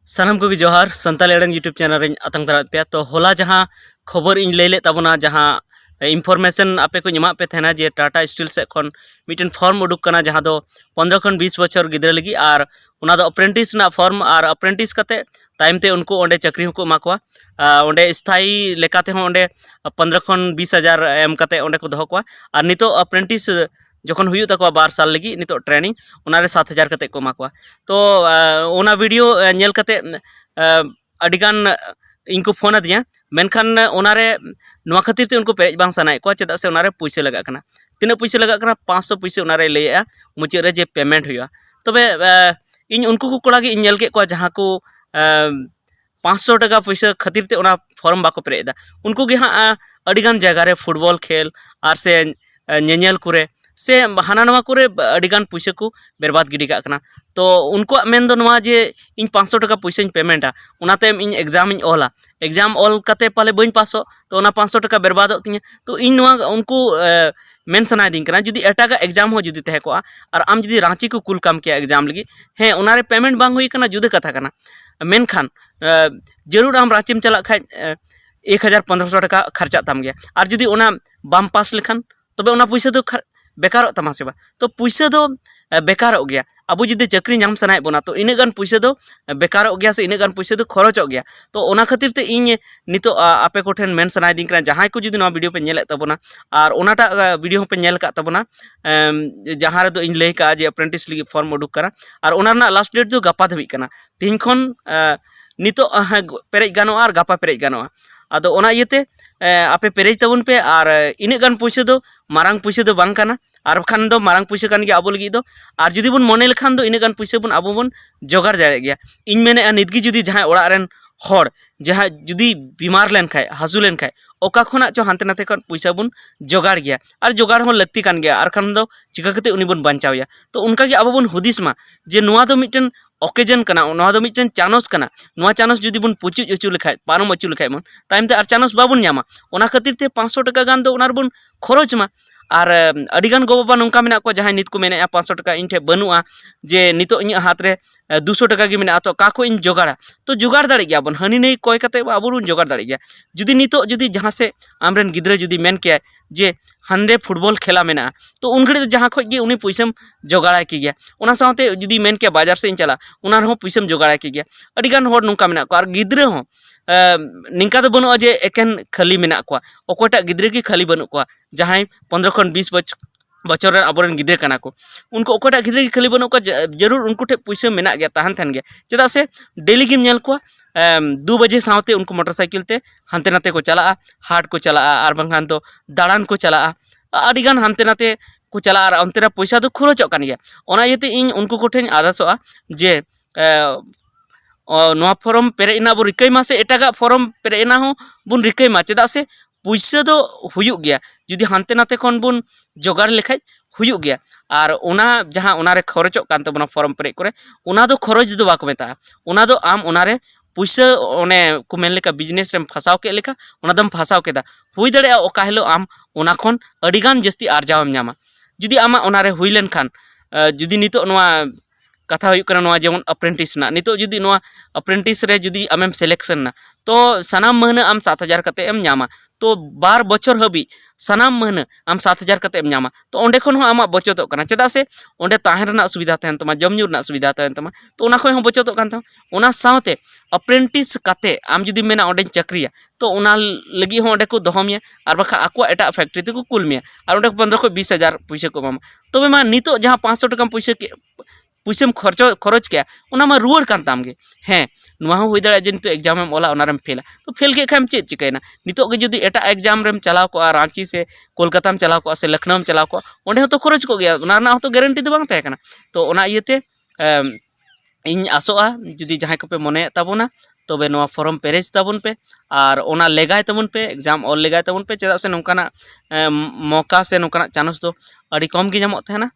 सानाम को जोहार Santal एडंग YouTube channel रे आतंग दरा पे तो होला जहां खबर इन ले तबना जहां इनफॉरमेशन आपे को जमा पे थेना जे टाटा स्टील से खन मिटन फॉर्म उडुक कना जहां दो 15 खन 20 बछर गिदरा लगी और उना दो अप्रेंटिस ना फॉर्म और अप्रेंटिस कते टाइम ते उनको ओंडे चक्री को माकवा ओंडे स्थायी लेकाते हो ओंडे 15 खन 20 हजार एम कते ओंडे को दोह को और नितो अप्रेंटिस जखन हुई तक 2 साल लगी नितो ट्रेनिंग उनारे 7,000 कते को माकवा तो ओना वीडियो नेल कते अडिगान इनको फोन दिया मेनखान ओनारे नवा खातिर ते उनको पेज बांग सनाय को चेदा से ओनारे पैसे लगा कना तीना पैसे लगा कना 500 पैसे ओनारे लेया मुचे रे जे पेमेंट हुआ तबे इन उनको को कोड़ा गे इन नेल के को जहां को 500 टका पैसा खातिर ते ओना फॉर्म बाको पेरेदा उनको गे हां अडिगान जगह रे फुटबॉल खेल और से नेनेल कुरे से हाना नवा कुरे अडिगान पैसे को बर्बाद गिडी का कना तो उनको मेन दो नवा जे इन 500 टका पैसा पेमेंटा उनाते इन एग्जाम इन ओला एग्जाम ऑल कते पाले बइन पासो तो उना 500 टका बर्बाद तिया तो इन नवा उनको मेन सनाय दिन कना जुदी एटागा एग्जाम हो जुदी तहे को और आम जुदी रांची को कुल काम किया एग्जाम लगी हे उनारे पेमेंट बांग हुई कना जुदे कथा कना मेन खान जरूर आम रांची में चला खा 1,500 टका खर्चा तम गया और जुदी उना बाम पास लेखान तबे उना पैसा दो बेकार तमा से तो पैसा दो बेकार गया अब जुदी चक्री नाम सनाय बना तो इना गान पैसा दो बेकार गया से इना गान पैसा दो खरच गया तो ओना खातिर ते इन नितो आपे को ठेन मेन सनाय दिन जहां को जुदी वीडियो पे नेल तबना और ओनाटा वीडियो पे नेल का तबना जहां रे दो इन लay का जे अप्रेंटिस लगी फॉर्म उडुक करा और ओना ना लास्ट डेट दो गपा धबी कना तीन खन नितो पेरेज गानो और गपा पेरेज गानो आदो ओना इयते आपे पेरेज तबन पे और इना गान पैसा दो मारंग पैसा दो बांग कना और खान दो मारंग पैसा कान गया अब लगी दो और जुदी बन मने लेखान दो इना गान पैसा बन अब बन जोगाड़ दाड़े गया इन मेने नितगी जुदी जहां ओड़ा रेन हर जहां जुदी बीमार लेन खाय हासु लेन खाय ओका खोना चो हानते नाते खन पैसा बन जोगाड़ गया और जोगाड़ हो लगती कान गया और खान दो चिका कते उनी बन बांचावया तो उनका के अब बन हुदिस मा जे नुआ दो मिटन ओकेजन कना नुआ दो मिटन चानस कना नुआ चानस जुदी बन पुचु अचु लेखाय पारम अचु लेखाय मन टाइम ते और चानस बाबन न्यामा ओना खातिर ते 500 टका गान दो ओनार बन खरच मा और अडिगान गो बाबा नौका मेना को जहां नित को मेने 500 टका इन ठे बनुआ जे नितो इन हाथ रे 200 टका गे मेना तो का को इन जोगाड़ा तो जोगाड़ दाड़े गया बन हनी नहीं कोय कते आबुन जोगाड़ दाड़े गया जुदी नितो जुदी जहां से आमरेन गिद्रे जुदी मेन के जे हांडे फुटबॉल खेला मेना तो उन घड़ी जहां खो गे उनी पैसम जोगाड़ा की गया उना साथे जुदी मेन के बाजार से इन चला उना रहो पैसम जोगाड़ा की गया अडिगान होड़ नौका मेना को और गिद्रे हो निंका तो बनुआ जे एकेन खाली मेना को ओकोटा गिद्रे की खाली बनु को जहां 15 खन 20 बचर आबोरन गिद्रे कना को उनको ओकोटा गिद्रे की खाली बनु को जरूर उनको ठे पैसा मेना गया तहन थन गया चेदा से डेली गिम नेल को 2 बजे साथे उनको मोटरसाइकिल ते हांते नाते को चला हाट को चला और बंगान तो दाड़ान को चला अडिगान हांते नाते को चला और अंतरा पैसा तो खरचो कान गया ओना येते इन उनको को ठेन आदासोआ जे नवा फॉर्म पेरेना बो रिकैमा से एटागा फॉर्म पेरेना हो बुन रिकैमा चेदा से पैसा दो हुयुग गया जुदी हांते नाते खन बुन जोगाड़ लेखाय हुयुग गया और ओना जहां ओनारे खरचो कान तबना फॉर्म पेरे करे ओना दो खरच दो बाको मेता ओना दो आम ओनारे पैसा ओने को मेन लेका बिजनेस रेम फसाव के लेका ओना दम फसाव केदा हुई दड़े ओका हेलो आम ओना खन अडिगान जस्ती आरजावम न्यामा जुदी आमा ओनारे हुई लेन खान जुदी नितो नवा कथा हुई करना नवा जेमन अप्रेंटिस ना नितो जुदी नवा अप्रेंटिस रे जुदी आमेम सिलेक्शन ना तो सनाम महीना आम 7,000 कते एम न्यामा तो 12 बछर हबी सनाम महीना आम 7,000 कते एम न्यामा तो ओंडे खन हो आमा बचतो कना चेदा से ओंडे ताहेन रना सुविधा तहन तमा जमन्यू रना सुविधा तहन तमा तो ओना खय हो बचतो कान तमा ओना साथे अप्रेंटिस कते आम जुदी मेना ओंडे चक्रिया तो ओना लगी हो ओंडे को दोहमिया और बखा आको एटा फैक्ट्री ते को कुल मिया और ओंडे 15 को 20,000 पैसा को मामा तबे मा नितो जहां 500 टका पैसा के पैसा खरच के उना मा रुआड़ कान ताम गे हैं नुआ हो दाड़ा जे नितो एग्जाम में ओला ओनारेम फेला तो फेल के खाम चे चिकैना नितो के जुदी एटा एग्जाम रेम चलाव को रांची से कोलकाता में चलाव को से लखनऊ में चलाव को ओंडे हो तो खरच को गया ओना ना तो गारंटी तो बांग तहकना तो ओना इयते इन आसोआ जुदी जहां को पे मने ताबोना तबे नवा फॉर्म पेरेज ताबन पे और ओना लेगाय ताबन पे एग्जाम ऑल लेगाय ताबन पे चेदा से नोकाना मौका से नोकाना चांस तो अड़ी कम गे जामो थेना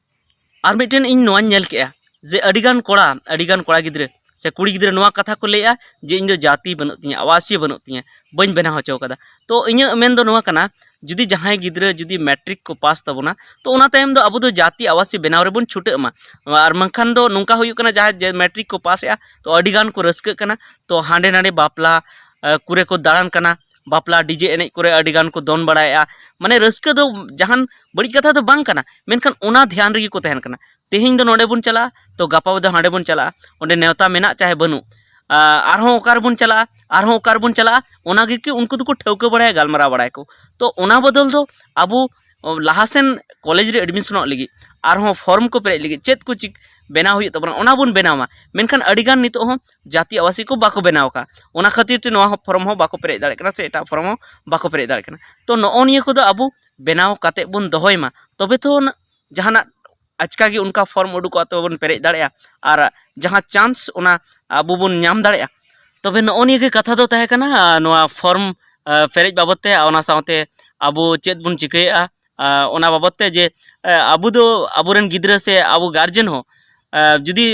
और मिटन इन नवा नेल के जे अडिगान कोड़ा गिद्रे से कुड़ी गिद्रे नवा कथा को लेया जे इन दो जाति बनु तिया आवासीय बनु तिया बन बेना होचो कदा तो इन मेन दो नवा कना जुदी जहां गिद्रा जुदी मैट्रिक को पास तबना तो ओना तायम दो अबो दो जाति आवासीय बनाव रे बोन छुटे मा और मंखान दो नुंका हुयु कना जहां मैट्रिक को पास या तो अडिगान को रस्क कना तो हांडे नाडे बापला कुरे को दाड़ान कना बापला डीजे एने कुरे अडिगान को दोन बड़ाया माने रस्क दो जहान बड़ी कथा तो बांग कना मेनखान ओना ध्यान रे को तहन कना तेहिं दो नोडे बोन चला तो गापा दो हांडे बोन चला ओंडे नेवता मेना चाहे बनु आरहों ओकार बोन चला ओना गे कि उनको तो ठेवके बड़ाया गालमारा बड़ाय को तो ओना बदल दो अबो लाहासेन कॉलेज रे एडमिशन लगी आरहों फॉर्म को पेरेज लगी चेत को चिक बेना हुई तबना ओना बोन बेनावा मेनखान अडिगान नितो हो जाति आवासी को बाको बेनाव का ओना खातिर ते नोआ फॉर्म हो बाको पेरेज दाड़े कना से एटा फॉर्म हो बाको पेरेज दाड़े कना तो नोओ निये को दो अबो बेनाव काते बोन दोहयमा तबे तो जहाना आजका गे उनका फॉर्म उडुको तो बोन पेरेज दाड़े और जहां चांस ओना अबो बोन नाम दाड़े तबे नोओ निये के कथा दो तहे कना नोआ फॉर्म पेरेज बाबते ओना साथे अबो चेत बोन चिकैया ओना बाबते जे अबो दो अबोरेन गिद्रा से अबो गार्जियन हो जुदी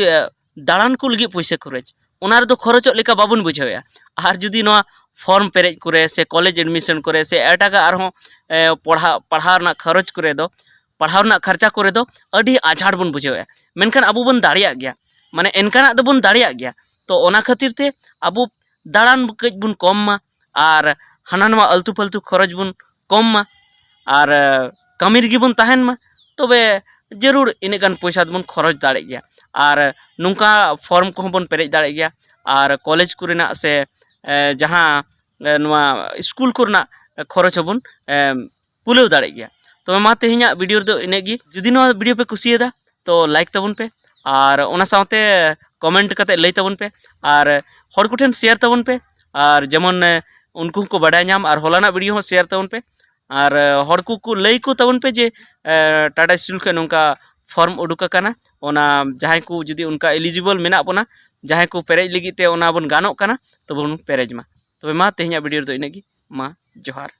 दाड़ान को लगी पैसा खरच ओना रे दो खरच लेका बाबुन बुझाया और जुदी नोआ फॉर्म पेरेज करे से कॉलेज एडमिशन करे से एटागा आरहों पढ़ा ना खरच करे दो पढ़ाव ना खर्चा करे दो अडी आझाड़ बोन बुझाया मेनखान अबो बोन दाड़िया गया माने एनकाना दो बोन दाड़िया गया तो ओना खातिर ते अबो दाड़ान कज बोन कम मा और हाना नवा अल्तु पल्तु खरच बोन कम मा और कमी रगी बोन तहन मा तबे जरूर इने गान पैसा बोन खरच दाड़े गया और नुंका फॉर्म को बोन पेरेज दाड़े गया और कॉलेज कुरेना से जहां नवा स्कूल कुरना खरच बोन पुलेव दाड़े गया तो मा तेहिया वीडियो दो इनेगी जुदी नवा वीडियो पे कुसियदा तो लाइक तबन पे और ओना साथे कमेंट कते लई तबन पे और हर को ठेन शेयर तबन पे और जेमन उनको को बाडाय नाम और होलाना वीडियो हो शेयर तबन पे और हर को लई को तबन पे जे टाटा स्टील के नोंका फॉर्म उडुक काना ओना जहां को जुदी उनका एलिजिबल मेना बना जहां को पेरेज लगी ते ओना बन गानो काना तो बन पेरेज मा तबे मा तेहिया वीडियो दो इनेगी मा जोहार।